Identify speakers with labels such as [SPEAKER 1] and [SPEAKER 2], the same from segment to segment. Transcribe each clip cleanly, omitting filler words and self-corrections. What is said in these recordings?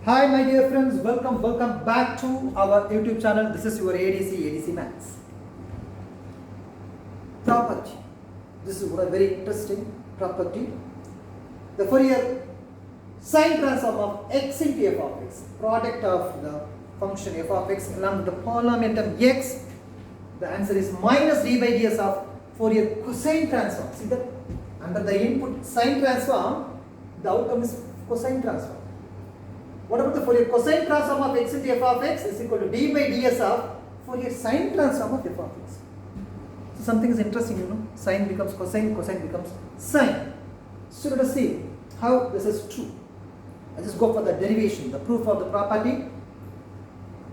[SPEAKER 1] Hi my dear friends, welcome back to our YouTube channel. This is your ADC Maths. Property. This is a very interesting property. The Fourier sine transform of x into f of x, product of the function f of x along with the polynomial term x. The answer is minus d by ds of Fourier cosine transform. See that under the input sine transform, the outcome is cosine transform. What about the Fourier cosine transform of x into f of x is equal to d by ds of Fourier sine transform of f of x. So something is interesting, sine becomes cosine, cosine becomes sine. So let us see how this is true. I just go for the derivation, the proof of the property.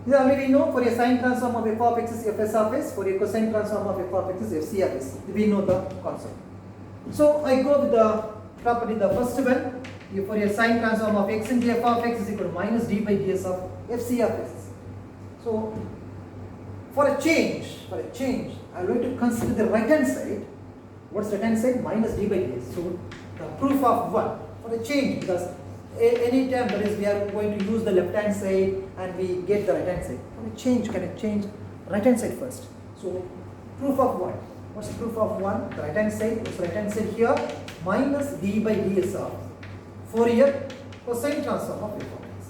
[SPEAKER 1] We already know Fourier sine transform of f of x is fs of s, Fourier cosine transform of f of x is fc of s. We know the concept. So I go with the property, the first one. Fourier sine transform of x into f of x is equal to minus d by ds of fc of s. So for a change, I am going to consider the right hand side. What's right hand side? Minus d by ds. So the proof of 1 for a change, because any time that is we are going to use the left hand side and we get the right hand side. For a change, can I change right hand side first? So proof of 1. What's the proof of 1? The right hand side. What's the right hand side here? Minus d by ds of Fourier cosine transform of f of x.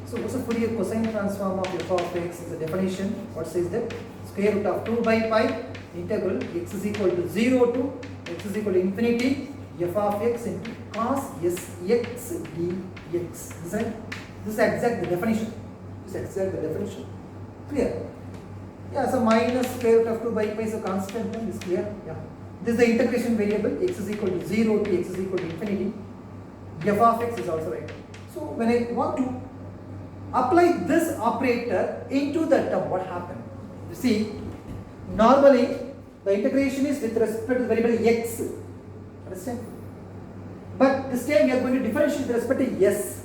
[SPEAKER 1] So what's the Fourier cosine transform of f of x? Is a definition. What says that? Square root of 2 by pi integral x is equal to 0 to x is equal to infinity f of x into cos x dx. Is right? This is exact the definition. This is exact the definition. Clear? Yeah, so minus square root of 2 by pi is a constant term. Is clear? Yeah. This is the integration variable. X is equal to 0 to x is equal to infinity. F of x is also right. So when I want to apply this operator into the term, what happened? You see, normally the integration is with respect to the variable x. Understand? But this time we are going to differentiate with respect to s.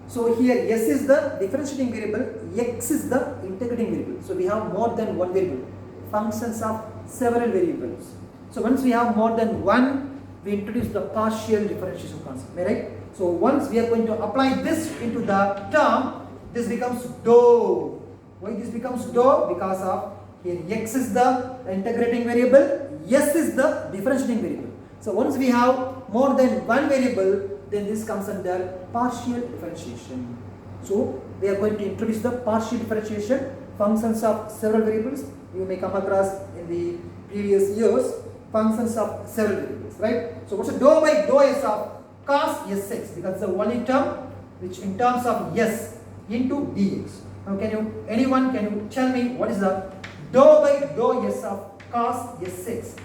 [SPEAKER 1] So here s is the differentiating variable, x is the integrating variable. So we have more than one variable, functions of several variables. So once we have more than one, we introduce the partial differentiation concept, right? So once we are going to apply this into the term, this becomes dou. Why this becomes dou? Because of here x is the integrating variable, s is the differentiating variable. So once we have more than one variable, then this comes under partial differentiation. So we are going to introduce the partial differentiation, functions of several variables. You may come across in the previous years, functions of several variables, right? So what's the dou by dou s of cos sx, because the only term which in terms of s into dx. Now can you tell me what is the dou by dou s of cos sx?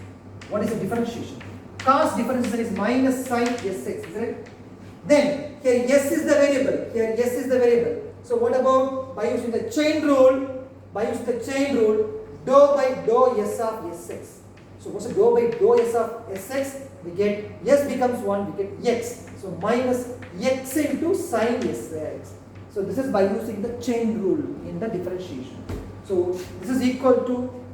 [SPEAKER 1] What is the differentiation? Cos differentiation is minus sin sx, is it? Then here s is the variable. So what about by using the chain rule? Dou by dou s of sx. So what's the dou by dou s of sx? We get s becomes 1, we get x. So minus x into sin sx. So this is by using the chain rule in the differentiation. So this is equal to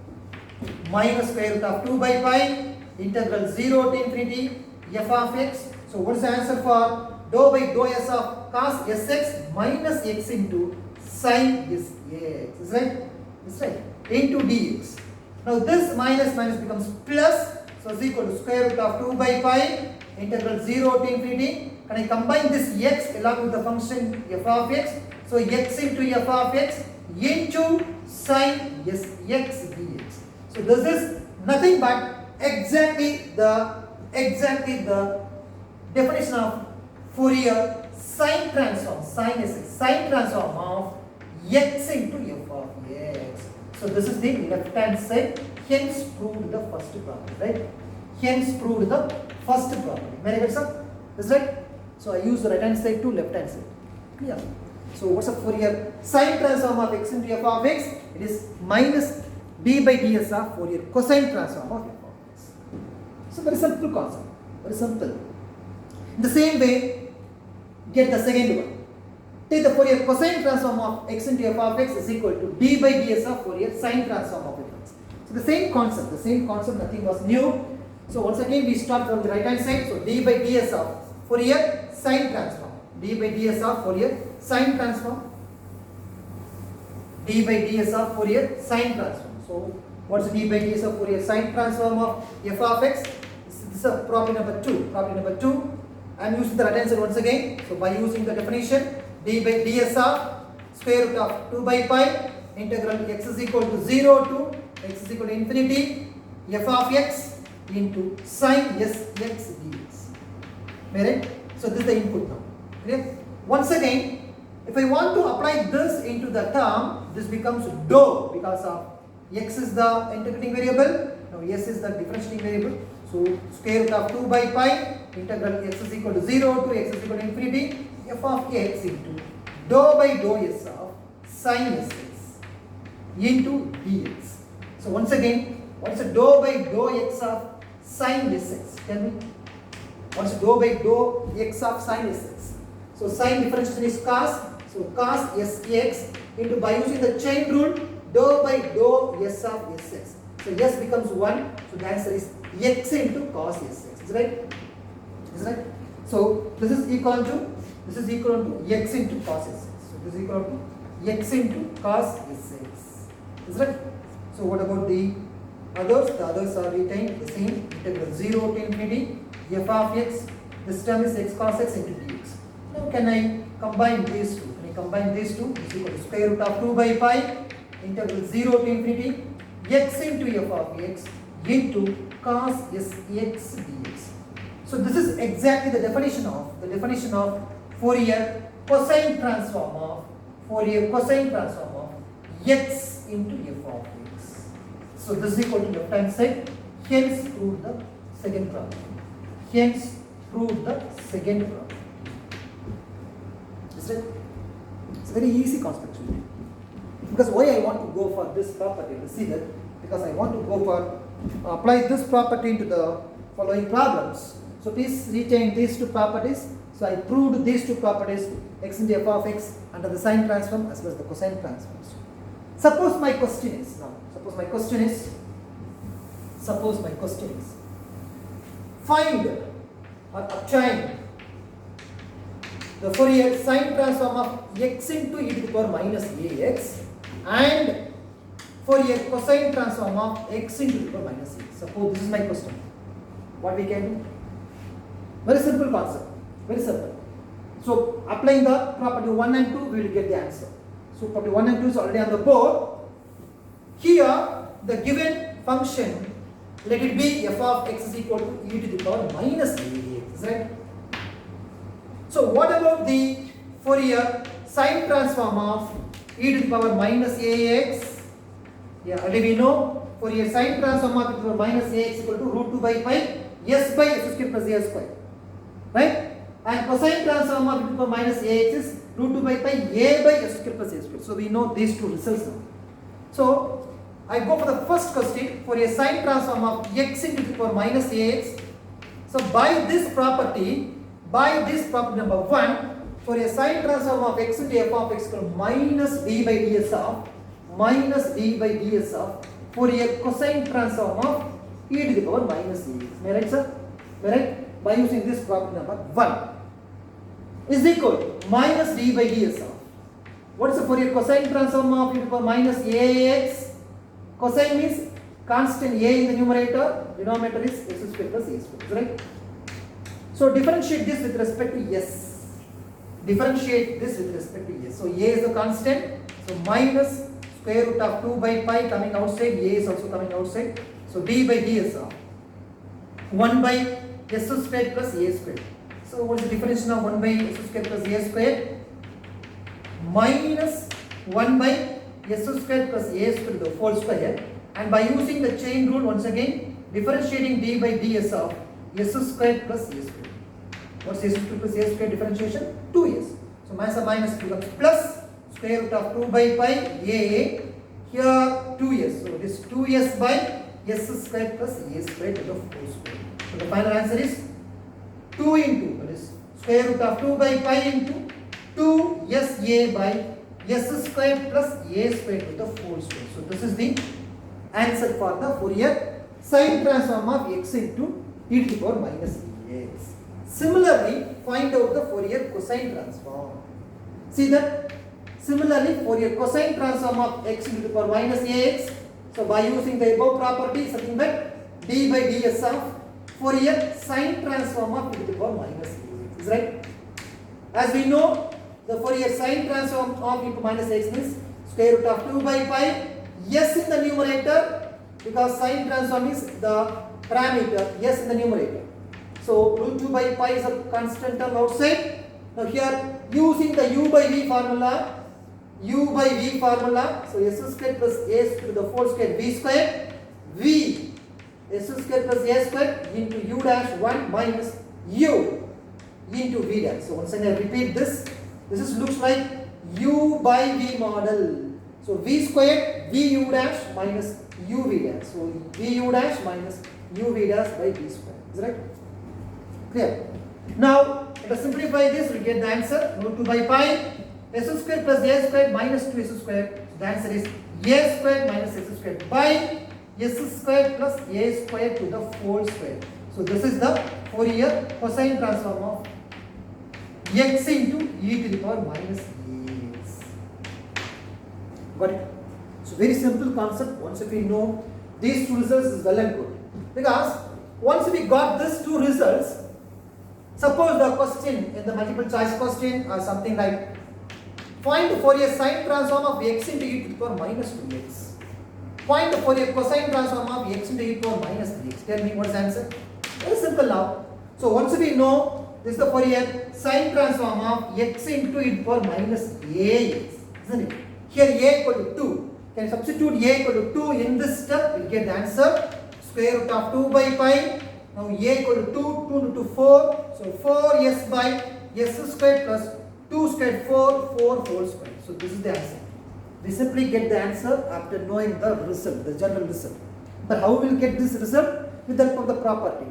[SPEAKER 1] minus square root of 2 by pi integral 0 to infinity f of x. So what is the answer for dou by dou s of cos sx minus x into sin sx? Is right? Is right? Into dx. Now this minus becomes plus, so it's equal to square root of 2 by pi integral 0 to infinity. Can I combine this x along with the function f of x? So x into f of x into sin x dx. So this is nothing but exactly the definition of Fourier sine transform of x into f of x. So this is the left hand side, hence proved the first property, right? Hence proved the first property. Very good, sir? Is right? So I use the right hand side to left hand side. Clear? So what's the Fourier sine transform of x into f of x? It is minus d by ds of Fourier cosine transform of f of x. So very simple concept. Very simple. In the same way, get the second one. Take the Fourier cosine transform of x into f of x is equal to d by ds of Fourier sine transform of f of x. So the same concept, nothing was new. So once again we start from the right hand side. So d by ds of Fourier sine transform. d by ds of Fourier sine transform, d by ds of Fourier sine transform. So what's d by ds of Fourier sine transform of f of x? This is a property number 2. Property number 2. I am using the right hand side once again. So by using the definition, d by ds of square root of 2 by pi integral x is equal to 0 to x is equal to infinity f of x into sine sx dx. Right? So this is the input now. Clear? Once again, if I want to apply this into the term, this becomes dou because of x is the integrating variable, now s is the differentiating variable. So square root of 2 by pi integral x is equal to 0 to x is equal to infinity f of x into dou by dou s of sine sx into dx. So once again, what is the dou by dou x of sine sx? Tell me. What's dou by dou x of sine sx? So sine differentiation is cos. So cos sx into, by using the chain rule, dou by dou s of sx. So s becomes 1. So the answer is x into cos sx. Is right? Is right? So this is equal to x into cos sx. So this is equal to x into cos sx. Is right? So what about the others? The others are retained the same, integral 0 to infinity f of x. This term is x cos x into dx. Now can I combine these two? Can I combine these two? This is equal to square root of 2 by pi integral 0 to infinity x into f of x into cos sx dx. So this is exactly the definition of Fourier cosine transform of x into f of x. So this is equal to left hand side. Hence prove the second problem. Is it? It's a very easy concept. Because why I want to go for this property? Let's see that. Because I want to go for apply this property to the following problems. So please retain these two properties. So I proved these two properties, x into f of x under the sine transform as well as the cosine transforms. Suppose my question is find or obtain the Fourier sine transform of x into e to the power minus ax and Fourier cosine transform of x into e to the power minus ax. Suppose this is my question. What we can do? Very simple concept. Very simple. So applying the property 1 and 2, we will get the answer. So property 1 and 2 is already on the board. Here the given function, let it be f of x is equal to e to the power minus ax, right? So what about the Fourier sine transform of e to the power minus ax? Yeah, already we know Fourier sine transform of e to the power minus ax equal to root 2 by pi s by s square plus a square, right? And cosine transform of e to the power minus ax is root 2 by pi a by s square plus a square. So we know these two results now. So I go for the first question, for a sine transform of x into the power minus ax. So by this property number 1, for a sine transform of x into f of x equal minus d by ds of for a cosine transform of e to the power minus ax. Am I right, sir? Am I right? By using this property number 1 is equal to minus d by ds of, what is the Fourier cosine transform of e to the power minus ax? Cosine means constant a in the numerator, denominator is s square plus a square, right? So differentiate this with respect to s. So a is the constant, so minus square root of 2 by pi coming outside, a is also coming outside. So d by ds of 1 by s square plus a square. So what is the differentiation of 1 by s square plus a square? Minus 1 by s square plus a square the whole square, and by using the chain rule once again, differentiating d by ds of s square plus a square. What's s square plus a square differentiation? 2s. So minus becomes plus square root of 2 by pi a, here 2s. So this 2s by s square plus a square to the whole square. So the final answer is 2 into, that is square root of 2 by pi into 2sa by s square plus a square to the whole square. So this is the answer for the Fourier sine transform of x into e to the power minus ax. Similarly, find out the Fourier cosine transform. See that? Similarly, Fourier cosine transform of x into the power minus ax. So by using the above property, something that d by ds of Fourier sine transform of e to the power minus ax. Is right? As we know, the Fourier sine transform of e to minus x means square root of 2 by pi. Yes in the numerator, because sine transform is the parameter. Yes in the numerator. So root 2 by pi is a constant term outside. Now here using the u by v formula. So s square plus a to the whole square v square. V s square plus a square into u dash 1 minus u into v dash. So once again I repeat this. This is looks like u by v model. So v squared v u dash minus u v dash. So v u dash minus u v dash by v square. Is right? Clear? Now let us simplify this. We get the answer root 2 by pi s square plus a square minus 2s square. So the answer is a square minus s square by s square plus a square to the whole square. So this is the Fourier cosine transform of x into e to the power minus ax. Got it? So very simple concept. Once if we know these two results is well and good. Because once we got these two results, suppose the question in the multiple choice question or something like find the Fourier sine transform of x into e to the power minus 2x. Find the Fourier cosine transform of x into e to the power minus 3x. Tell me what is the answer? Very simple now. So once we know this is the Fourier sine transform of x into e to the power minus ax, isn't it? Here a equal to 2. Can you substitute a equal to 2 in this step? We will get the answer square root of 2 by pi. Now a equal to 2, 2 into 4. So 4s by s squared plus 2 squared 4 whole square. So this is the answer. We simply get the answer after knowing the result, the general result. But how will we get this result? With the help of the property.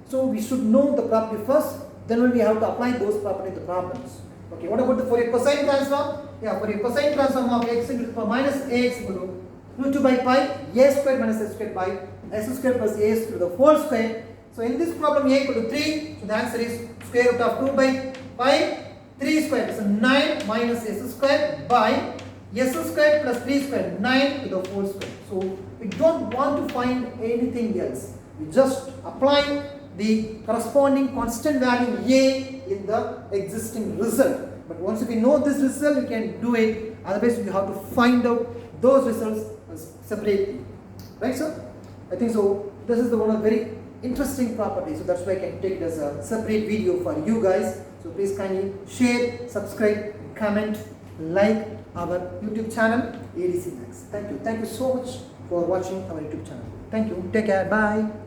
[SPEAKER 1] So we should know the property first, then only we have to apply those properties to the problems. Okay, what about the Fourier cosine transform? Yeah, Fourier cosine transform of x into the power minus ax equal to root 2 by pi a squared minus s squared by s squared plus a to the whole square. So in this problem a equal to 3. So the answer is square root of 2 by pi 3 squared. So 9 minus s squared by s squared plus 3 squared, 9 to the whole square. So we don't want to find anything else. We just apply the corresponding constant value a in the existing result. But once we know this result, we can do it. Otherwise, we have to find out those results separately. Right, sir? I think so. This is the one of very interesting property. So that's why I can take it as a separate video for you guys. So please kindly share, subscribe, comment, like our YouTube channel ADC Max. Thank you. Thank you so much for watching our YouTube channel. Thank you. Take care. Bye.